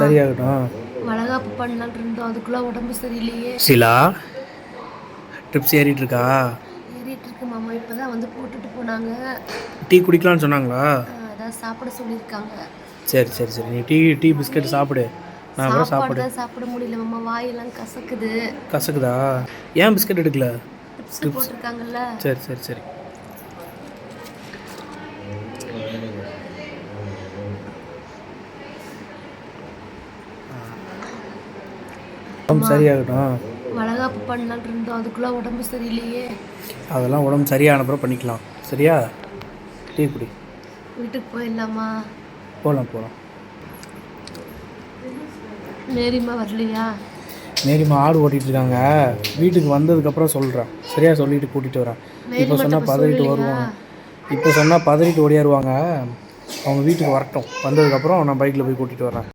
சரியாகட்டும். வளகாப்பு பண்ணலான்னு இருந்தோம், அதுக்குள்ள உடம்பு சரியில்லையே. சிலா ட்ரிப்ஸ் ஏறிட்டு இருக்கா? ஏறிட்டு இருக்கு மாமா. இப்பதான் வந்து போட்டுட்டு போனாங்க. டீ குடிக்கலாம்னு சொன்னாங்களா? அதான் சாப்பிட சொல்லியிருக்காங்க. சரி சரி சரி, நீ டீ பிஸ்கட் சாப்பிடு. நான் அப்புறம் சாப்பாடு சாப்பிடு. தான் சாப்பிட முடியல மாமா, வாயெல்லாம் கசக்குது. கசக்குதா? ஏன் பிஸ்கட் எடுக்கல? Dips drips. போட்டிருக்காங்கல்ல. சரி சரி சரி. சரியாகட்டும். வளகாப்பு பண்ணலான்னு இருந்தோம், அதுக்குள்ள உடம்பு சரியில்லையே. அதெல்லாம் உடம்பு சரியான அப்புறம் பண்ணிக்கலாம். சரியா? டீ குடி. வீட்டுக்கு போயிடலாமா? போகலாம் போகலாம். மேரிம்மா வரலையா? மேரிம்மா ஆடு ஓட்டிகிட்டு இருக்காங்க. வீட்டுக்கு வந்ததுக்கப்புறம் சொல்கிறேன். சரியா? சொல்லிவிட்டு கூட்டிகிட்டு வரேன். இப்போ சொன்னால் பதறிட்டு வருவாங்க. இப்போ சொன்னால் பதறிட்டு ஓடியாருவாங்க. அவங்க வீட்டுக்கு வரட்டும். வந்ததுக்கப்புறம் நான் பைக்கில் போய் கூட்டிகிட்டு வரேன்.